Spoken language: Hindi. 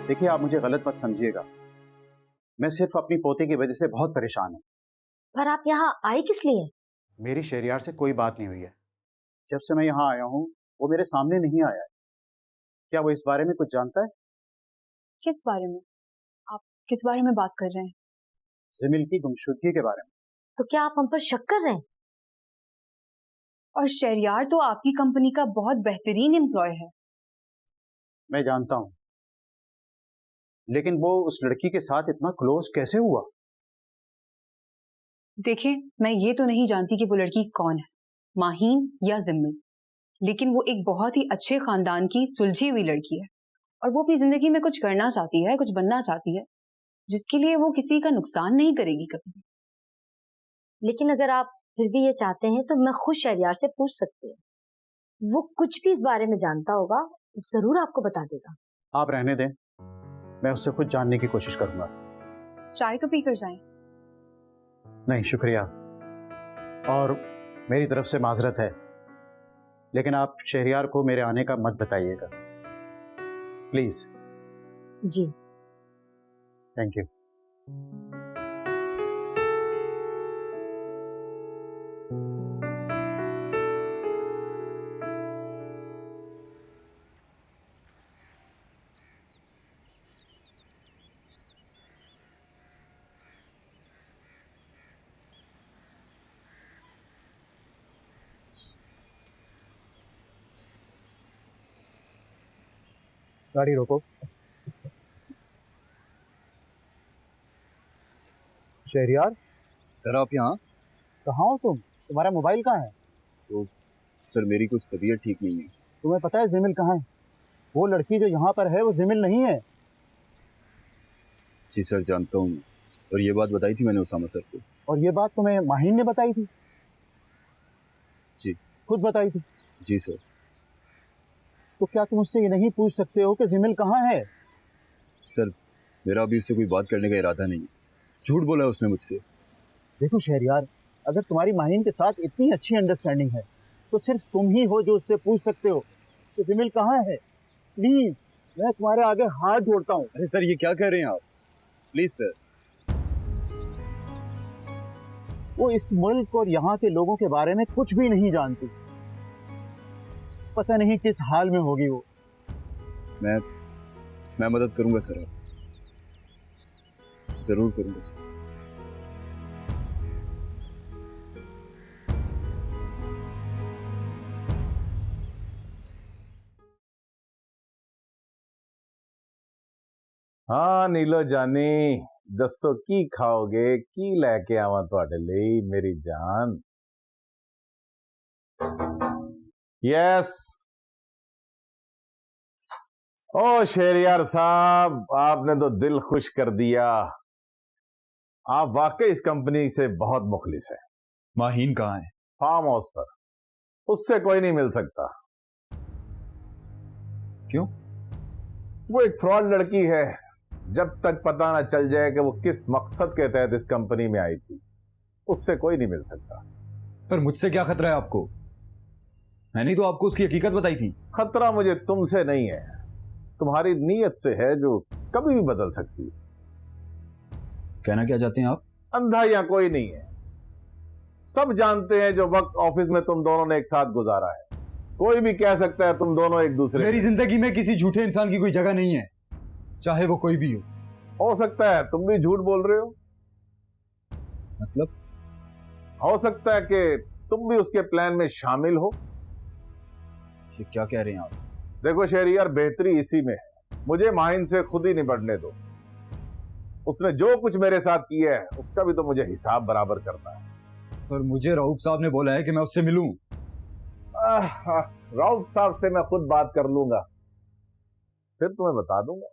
देखिए, आप मुझे गलत मत समझिएगा, मैं सिर्फ अपनी पोते की वजह से बहुत परेशान हूँ। पर आप यहाँ आए किस लिए? मेरी शहरयार से कोई बात नहीं हुई है। जब से मैं यहाँ आया हूँ वो मेरे सामने नहीं आया है। क्या वो इस बारे में कुछ जानता है? किस बारे में? आप किस बारे में बात कर रहे हैं? जिमिल की गुमशुदगी के बारे में। तो क्या आप हम पर शक कर रहे हैं? और शहरयार तो आपकी कंपनी का बहुत बेहतरीन एम्प्लॉय है। मैं जानता हूँ, लेकिन वो उस लड़की के साथ इतना क्लोज कैसे हुआ? देखिए, मैं ये तो नहीं जानती कि वो लड़की कौन है, माहीन या जिम्मी, लेकिन वो एक बहुत ही अच्छे खानदान की सुलझी हुई लड़की है और वो अपनी जिंदगी में कुछ करना चाहती है, कुछ बनना चाहती है, जिसके लिए वो किसी का नुकसान नहीं करेगी कभी। लेकिन अगर आप फिर भी ये चाहते हैं तो मैं खुद शहरयार से पूछ सकती हूँ। वो कुछ भी इस बारे में जानता होगा, जरूर आपको बता देगा। आप रहने दें, मैं उससे खुद जानने की कोशिश करूंगा। चाय तो पीकर जाएं। नहीं शुक्रिया, और मेरी तरफ से माजरत है, लेकिन आप शहरयार को मेरे आने का मत बताइएगा प्लीज। Ji thank you. गाड़ी रोको। शहरयार, सर आप यहाँ? कहाँ हो तुम? तुम्हारा मोबाइल कहाँ है? तो सर मेरी कुछ तबीयत ठीक नहीं है। तुम्हें पता है जिमिल कहाँ है? वो लड़की जो यहाँ पर है वो जिमिल नहीं है। जी सर जानता हूँ, और ये बात बताई थी मैंने उसामा सर को। और ये बात तुम्हें माहीन ने बताई थी? जी खुद बताई थी? जी सर। तो क्या तुम उससे ये नहीं पूछ सकते हो कि जिमिल कहाँ है? सर मेरा अभी उससे कोई बात करने का इरादा नहीं है, झूठ बोला है उसने मुझसे। देखो शहरयार, अगर तुम्हारी माहीन के साथ इतनी अच्छी अंडरस्टैंडिंग है तो सिर्फ तुम ही हो जो उससे पूछ सकते हो कि जिमिल कहाँ है। प्लीज, मैं तुम्हारे आगे हाथ जोड़ता हूँ। अरे सर ये क्या कह रहे हैं आप? Please sir. वो इस मुल्क और यहाँ के लोगों के बारे में कुछ भी नहीं जानती। पता नहीं किस हाल में होगी वो। मैं मदद करूंगा सर, आप जरूर करूंगा सर। हाँ नीलो जानी, दसो की खाओगे, की लैके आवा तुहाडे लई मेरी जान? यस। ओ शहरयार साहब, आपने तो दिल खुश कर दिया। आप वाकई इस कंपनी से बहुत मुखलिस है। माहीन कहाँ है? फार्म हाउस पर, उससे कोई नहीं मिल सकता। क्यों? वो एक फ्रॉड लड़की है। जब तक पता ना चल जाए कि वो किस मकसद के तहत इस कंपनी में आई थी, उससे कोई नहीं मिल सकता। पर मुझसे क्या खतरा है आपको? मैंने तो आपको उसकी हकीकत बताई थी। खतरा मुझे तुमसे नहीं है, तुम्हारी नीयत से है जो कभी भी बदल सकती है। कहना क्या चाहते हैं आप? अंधा या कोई नहीं है, सब जानते हैं जो वक्त ऑफिस में तुम दोनों ने एक साथ गुजारा है। कोई भी कह सकता है तुम दोनों एक दूसरे। मेरी जिंदगी में किसी झूठे इंसान की कोई जगह नहीं है, चाहे वो कोई भी हो सकता है तुम भी झूठ बोल रहे हो। मतलब? हो सकता है कि तुम भी उसके प्लान में शामिल हो। ये क्या कह रहे हैं आप? देखो शहरयार, बेहतरी इसी में है, मुझे माहिन से खुद ही निपटने दो। उसने जो कुछ मेरे साथ किया है उसका भी तो मुझे हिसाब बराबर करना है। पर मुझे रऊफ साहब ने बोला है कि मैं उससे मिलूं। रऊफ साहब से मैं खुद बात कर लूंगा, फिर तुम्हें बता दूंगा।